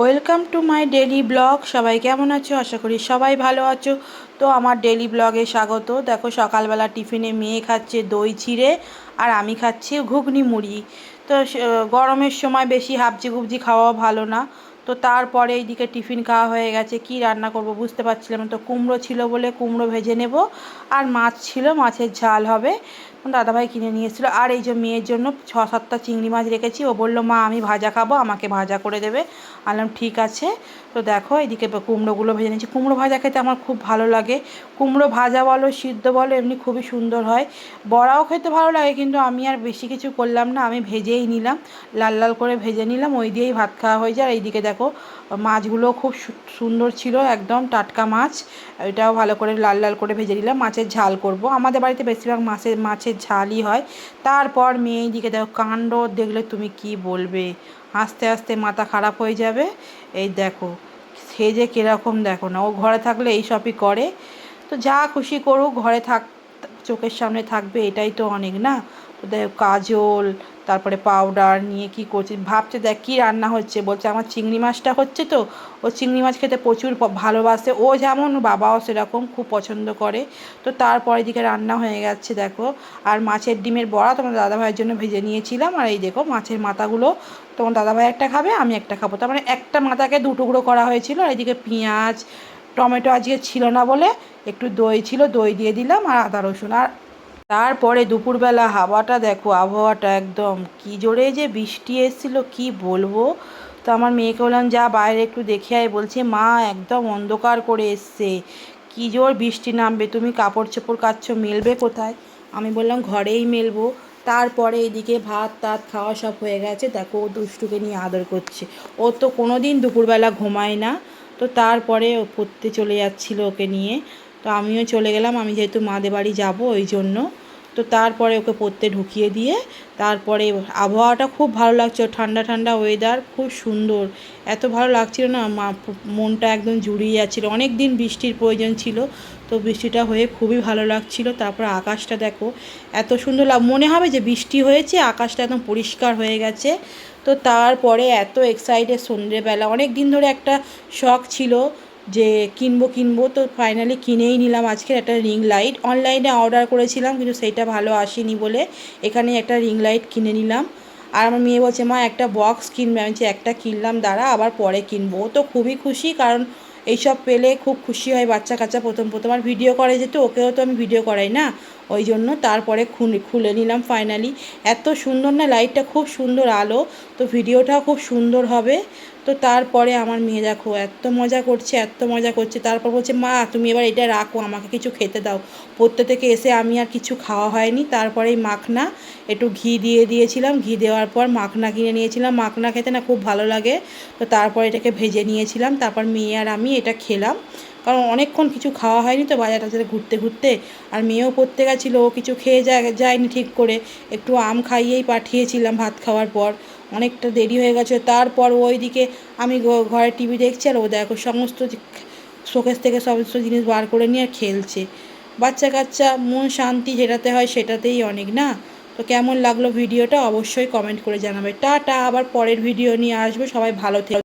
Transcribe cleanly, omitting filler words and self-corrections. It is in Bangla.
Welcome to my daily blog. সবাই কেমন আছো? আশা করি সবাই ভালো আছো। তো আমার ডেলি ব্লগে স্বাগত। দেখো সকালবেলা টিফিনে মেয়ে খাচ্ছে দই চিড়ে আর আমি খাচ্ছি ঘুগনি মুড়ি। তো গরমের সময় বেশি হাবজি গুবজি খাওয়া ভালো না। তো তারপরে এইদিকে টিফিন খাওয়া হয়ে গেছে। কি রান্না করব বুঝতে পারছিলাম না। তো কুমড়ো ছিল বলে কুমড়ো ভেজে নেব, আর মাছ ছিল, মাছের ঝাল হবে। দাদাভাই কিনে নিয়ে এসেছিলো। আর এই যে মেয়ের জন্য 6-7টা চিংড়ি মাছ রেখেছি। ও বললো মা আমি ভাজা খাবো, আমাকে ভাজা করে দেবে। আনলাম ঠিক আছে। তো দেখো এদিকে কুমড়োগুলো ভেজে নিচ্ছি। কুমড়ো ভাজা খেতে আমার খুব ভালো লাগে। কুমড়ো ভাজা বলো সিদ্ধ বলো এমনি খুবই সুন্দর হয়। বড়াও খেতে ভালো লাগে, কিন্তু আমি আর বেশি কিছু করলাম না, আমি ভেজেই নিলাম, লাল লাল করে ভেজে নিলাম, ওই দিয়েই ভাত খাওয়া হয়ে যায়। আর এইদিকে দেখো মাছগুলো খুব সুন্দর ছিল, একদম টাটকা মাছ। এটাও ভালো করে লাল লাল করে ভেজে নিলাম। মাছের ঝাল করব, আমাদের বাড়িতে বেশিরভাগ মাছের ঝালই হয়। তারপর মেয়ে এইদিকে দেখো কাণ্ড দেখলে তুমি কি বলবে, আস্তে আস্তে মাথা খারাপ হয়ে যাবে। এই দেখো সে যে কীরকম, দেখো না, ও ঘরে থাকলে এই সবই করে। তো যা খুশি করুক, ঘরে চোখের সামনে থাকবে এটাই তো অনেক না। তো দেখো কাজল, তারপরে পাউডার নিয়ে কি করছে, ভাবছে দেখ কী রান্না হচ্ছে, বলছে আমার চিংড়ি মাছটা হচ্ছে। তো ও চিংড়ি মাছ খেতে প্রচুর ভালোবাসে, ও যেমন বাবাও সেরকম খুব পছন্দ করে। তো তারপরে দিকে রান্না হয়ে গেছে দেখো। আর মাছের ডিমের বড়া তোমার দাদাভাইয়ের জন্য ভেজে নিয়েছিলাম। আর এই দেখো মাছের মাথাগুলো তোমার দাদাভাই একটা খাবে, আমি একটা খাবো। তার মানে একটা মাথাকে 2 টুকরো করা হয়েছিল। আর এদিকে পেঁয়াজ টমেটো আজকে ছিল না বলে একটু দই ছিল, দই দিয়ে দিলাম, আর আদা রসুন। আর তারপরে দুপুরবেলা হাওয়াটা দেখো, আবহাওয়াটা একদম কি জোরে যে বৃষ্টি এসেছিলো কি বলবো। তো আমার মেয়েকে বললাম যা বাইরে একটু দেখে আয়, বলছে মা একদম অন্ধকার করে এসছে, কি জোর বৃষ্টি নামবে, তুমি কাপড় চোপড় কাচ্ছ, মেলবে কোথায়? আমি বললাম ঘরেই মেলবো। তারপরে এদিকে ভাত টাত খাওয়া সব হয়ে গেছে। দেখো ও দুষ্টুকে নিয়ে আদর করছে। ও তো কোনো দিন দুপুরবেলা ঘুমায় না। তো তারপরে ও পড়তে চলে যাচ্ছিলো ওকে নিয়ে। তো আমিও চলে গেলাম, আমি যেহেতু মাদের বাড়ি যাবো ওই জন্য। তো তারপরে ওকে পড়তে ঢুকিয়ে দিয়ে তারপরে আবহাওয়াটা খুব ভালো লাগছে, ঠান্ডা ঠান্ডা ওয়েদার, খুব সুন্দর। এত ভালো লাগছিল না, মনটা একদম জুড়িয়ে যাচ্ছিলো। অনেক দিন বৃষ্টির প্রয়োজন ছিল, তো বৃষ্টিটা হয়ে খুবই ভালো লাগছিল। তারপর আকাশটা দেখো এত সুন্দর মনে হবে যে বৃষ্টি হয়েছে, আকাশটা একদম পরিষ্কার হয়ে গেছে। তো তারপরে এত এক্সাইটেড, সন্ধ্যেবেলা অনেক দিন ধরে একটা শখ ছিল যে কিনবো, তো ফাইনালি কিনেই নিলাম আজকের একটা রিং লাইট। অনলাইনে অর্ডার করেছিলাম কিন্তু সেইটা ভালো আসেনি বলে এখানে একটা রিং লাইট কিনে নিলাম। আর আমার মেয়ে বলছে মা একটা বক্স কিনবে, আমি বলছি একটা কিনলাম দাঁড়া আবার পরে কিনবো। ও তো খুবই খুশি, কারণ এইসব পেলে খুব খুশি হয় বাচ্চা কাচ্চা। প্রথম আর ভিডিও করে যেত, ওকেও তো আমি ভিডিও করাই না, ওই জন্য। তারপরে খুলে নিলাম ফাইনালি। এত সুন্দর না লাইটটা, খুব সুন্দর আলো, তো ভিডিওটাও খুব সুন্দর হবে। তো তারপরে আমার মেয়ে দেখো এত মজা করছে, এত মজা করছে। তারপর বলছে মা তুমি এবার এটা রাখো, আমাকে কিছু খেতে দাও। পড়তে থেকে এসে আমি আর কিছু খাওয়া হয়নি। তারপরে এই মাখনা একটু ঘি দিয়ে দিয়েছিলাম, ঘি দেওয়ার পর মাখনা কিনে নিয়েছিলাম। মাখনা খেতে না খুব ভালো লাগে। তো তারপর এটাকে ভেজে নিয়েছিলাম, তারপর মেয়ে আর আমি এটা খেলাম, কারণ অনেকক্ষণ কিছু খাওয়া হয়নি তো বাজার টাজারে ঘুরতে ঘুরতে। আর মেয়েও পড়তে গেছিলো, ও কিছু খেয়ে যায়নি ঠিক করে, একটু আম খাইয়েই পাঠিয়েছিলাম ভাত খাওয়ার পর। অনেকটা দেরি হয়ে গেছে। তারপর ওইদিকে আমি ঘরে টিভি দেখছি, আর ও দেখো সমস্ত শোকেস থেকে সমস্ত জিনিস বার করে নিয়ে আর খেলছে। বাচ্চা কাচ্চা মন শান্তি যেটাতে হয় সেটাতেই অনেক না। তো কেমন লাগলো ভিডিওটা অবশ্যই কমেন্ট করে জানাবে। টাটা, আবার পরের ভিডিও নিয়ে আসবো। সবাই ভালো থেকো।